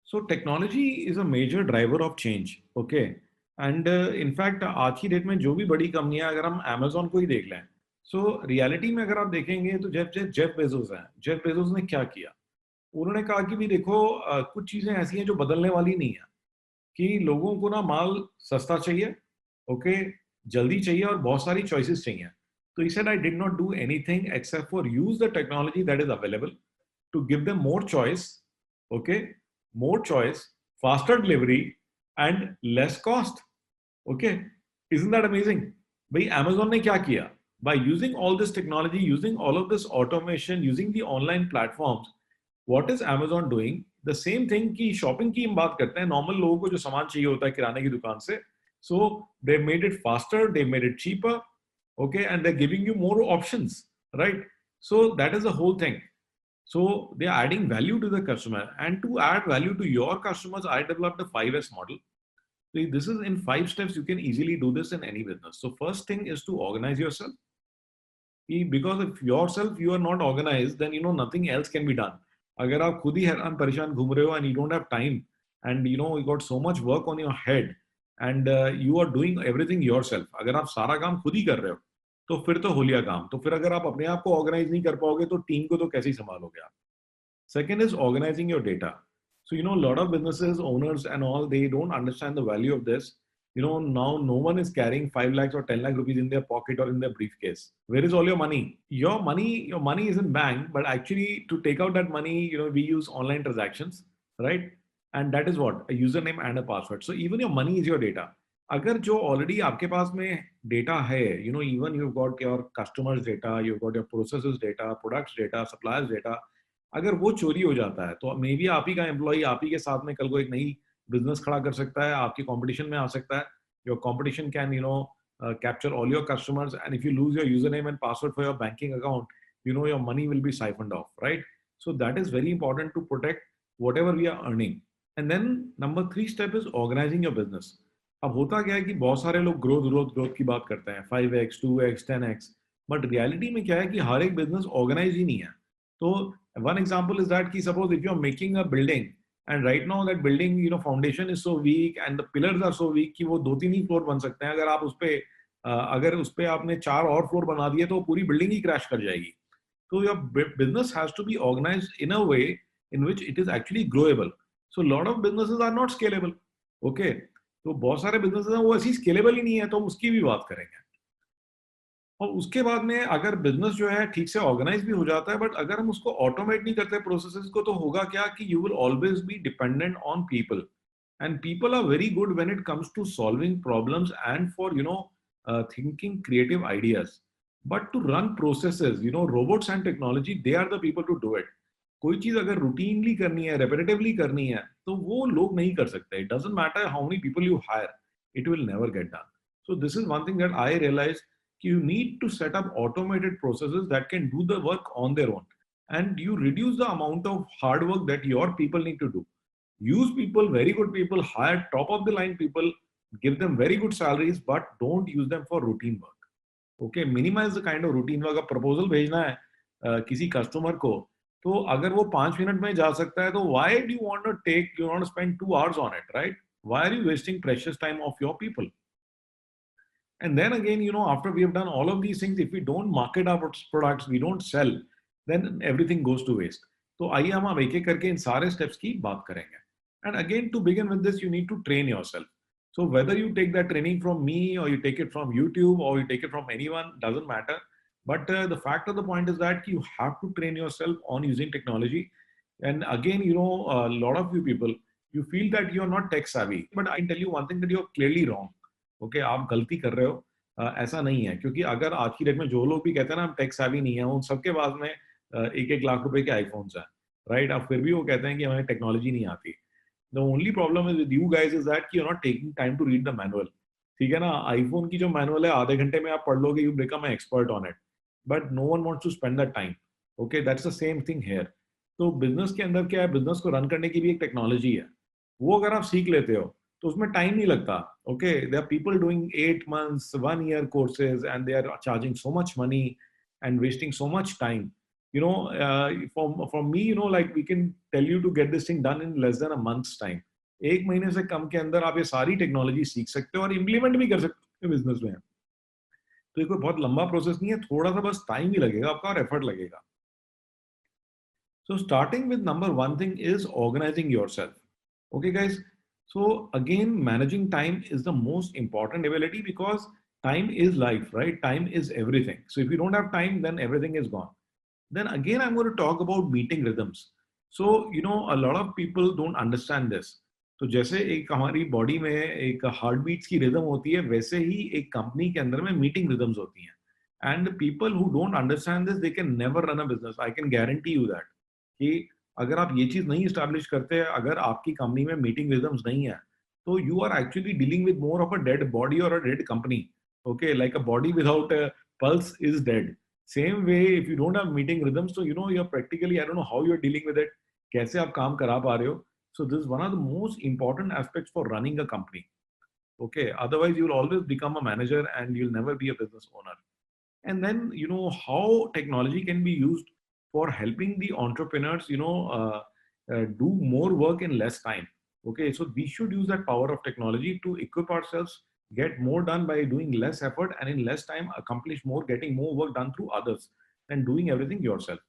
So technology is a major driver of change, okay? And in fact आज की date में जो भी बड़ी कंपनियां, अगर हम Amazon को ही देख लें, सो रियलिटी में अगर आप देखेंगे तो जेफ जेफ बेजोस हैं। जेफ बेजोस ने क्या किया? उन्होंने कहा कि भी देखो, कुछ चीजें ऐसी हैं जो बदलने वाली नहीं है, कि लोगों को ना माल सस्ता चाहिए, ओके, जल्दी चाहिए और बहुत सारी चॉइसेस चाहिए। तो he said I did not do anything except for use the technology that is available to give them more choice, okay, more choice, faster delivery and less cost, okay. Isn't that amazing? भाई Amazon ने क्या किया? By using all this technology, using all of this automation, using the online platforms, what is Amazon doing? The same thing कि shopping की हम बात करते हैं, नॉर्मल लोगों को जो सामान चाहिए होता है किराने की दुकान से, so they made it faster, they made it cheaper, okay, and they're giving you more options, right? So that is the whole thing. So they are adding value to the customer, and to add value to your customers, I developed a 5S model. So this is in 5 steps. You can easily do this in any business. So first thing is to organize yourself. Because if yourself you are not organized, then nothing else can be done. अगर आप खुद ही हैरान परेशान घूम रहे हो and you don't have time, and you got so much work on your head, and you are doing everything yourself, अगर आप सारा काम खुद ही कर रहे हो, तो फिर तो होलिया काम। तो फिर अगर आप अपने आप को ऑर्गेनाइज नहीं कर पाओगे तो टीम को तो कैसे ही संभालोगे आप? Second is organizing your data. So, a lot of businesses, owners and all, they don't understand the value of this. Now no one is carrying 5 lakhs or 10 lakh rupees in their pocket or in their briefcase. Where is all your money? Your money is in bank, but actually to take out that money, we use online transactions, right? And that is what? A username and a password. So even your money is your data. अगर जो already आपके पास में data है, even you've got your customers data, you've got your processes data, products data, suppliers data, अगर वो चोरी हो जाता है तो मे बी आप ही का एम्प्लॉय आप ही के साथ में कल को एक नई बिजनेस खड़ा कर सकता है, आपके कंपटीशन में आ सकता है। Your competition can capture all your customers, and if you lose your username and password for your banking account, your money will be siphoned off, right? So that is very important to protect whatever we are earning. And then number 3 step is organizing your business. अब होता क्या है कि बहुत सारे लोग growth growth growth की बात करते हैं, 5x 2x 10x, but reality में क्या है कि हर एक बिजनेस ऑर्गेनाइज ही नहीं है। तो one example is that, suppose if you're making a building, and right now that building foundation is so weak and the pillars are so weak कि वो 2-3 ही फ्लोर बन सकते हैं। अगर उस पे आपने 4 और फ्लोर बना दिए तो पूरी बिल्डिंग ही क्रैश कर जाएगी। तो your business has to be organized in a way in which it is actually growable. So lot of businesses are not scalable, okay? तो बहुत सारे businesses हैं वो ऐसी scalable ही नहीं है, तो उसकी भी बात करेंगे। और उसके बाद में अगर बिजनेस जो है ठीक से ऑर्गेनाइज भी हो जाता है, बट अगर हम उसको ऑटोमेट नहीं करते प्रोसेसेस को, तो होगा क्या कि you will always be dependent on people, and people are very good when it comes to solving problems and for thinking creative ideas, but to run processes, robots and technology, they are the people to do it. कोई चीज अगर routinely करनी है, repetitively करनी है, तो वो लोग नहीं कर सकते। It doesn't matter how many people you hire, it will never get done. So this is one thing that I realise, you need to set up automated processes that can do the work on their own, and you reduce the amount of hard work that your people need to do. Use people, very good people, hire top of the line people, give them very good salaries, but don't use them for routine work, okay? Minimize the kind of routine work. Proposal भेजना है किसी customer को, तो अगर वो 5 minute में जा सकता है, तो why do you want to spend 2 hours on it, right? Why are you wasting precious time of your people? And then again, after we have done all of these things, if we don't market our products, we don't sell, then everything goes to waste. तो आइए हम अब एक एक करके इन सारे steps की बात करेंगे. And again, to begin with this, you need to train yourself. So whether you take that training from me, or you take it from YouTube, or you take it from anyone, doesn't matter. But the fact of the point is that you have to train yourself on using technology. And again, a lot of you people, you feel that you're not tech savvy. But I can tell you one thing, that you're clearly wrong. Okay, आप गलती कर रहे हो। ऐसा नहीं है, क्योंकि अगर आज की डेट में जो लोग भी कहते हैं ना हम टेक savvy नहीं है, उन सबके पास में 1-1 लाख रुपए के आईफोन्स हैं, राइट? अब फिर भी वो कहते हैं कि हमें टेक्नोलॉजी नहीं आती। The only problem is with you guys is that you are not taking time to read the manual, ठीक है ना? आईफोन की जो मैनुअल है, आधे घंटे में आप पढ़ लोगे, you become an expert on it, but no one wants to spend that time, okay? That's the same thing here. तो बिजनेस के अंदर क्या है, बिजनेस को रन करने की भी एक टेक्नोलॉजी है, वो अगर आप सीख लेते हो तो उसमें टाइम नहीं लगता, okay? There are people doing 8 months 1 year courses, and they are charging so much money and wasting so much time, For me, like we can tell you to get this thing done in less than a month's time. एक महीने से कम के अंदर आप ये सारी technology सीख सकते हो और इम्प्लीमेंट भी कर सकते हो बिजनेस में। तो ये कोई बहुत लंबा प्रोसेस नहीं है, थोड़ा सा बस टाइम ही लगेगा आपका और एफर्ट लगेगा। So starting with number one thing is organizing yourself. Okay, guys. So again, managing time is the most important ability because time is life, right? Time is everything. So if you don't have time, then everything is gone. Then again, I'm going to talk about meeting rhythms. So, a lot of people don't understand this. तो जैसे एक हमारी body में एक heart beats की rhythm होती है, वैसे ही एक कंपनी के अंदर में मीटिंग रिदम्स होती हैं। And people who don't understand this, they can never run a business. I can guarantee you that कि अगर आप ये चीज नहीं इस्टेब्लिश करते, अगर आपकी कंपनी में मीटिंग रिदम्स नहीं है, तो you are actually dealing with more of a dead body और a dead company. Okay, like a body without pulse is dead. Same way, if you don't have meeting rhythms, so you're practically, I don't know how you're dealing with it, कैसे आप काम करा पा रहे हो. So this is one of the most important aspects for running a company. Okay, otherwise you'll always become a manager and you'll never be a business owner. And then how technology can be used for helping the entrepreneurs, do more work in less time. Okay, so we should use that power of technology to equip ourselves, get more done by doing less effort and in less time accomplish more, getting more work done through others than doing everything yourself.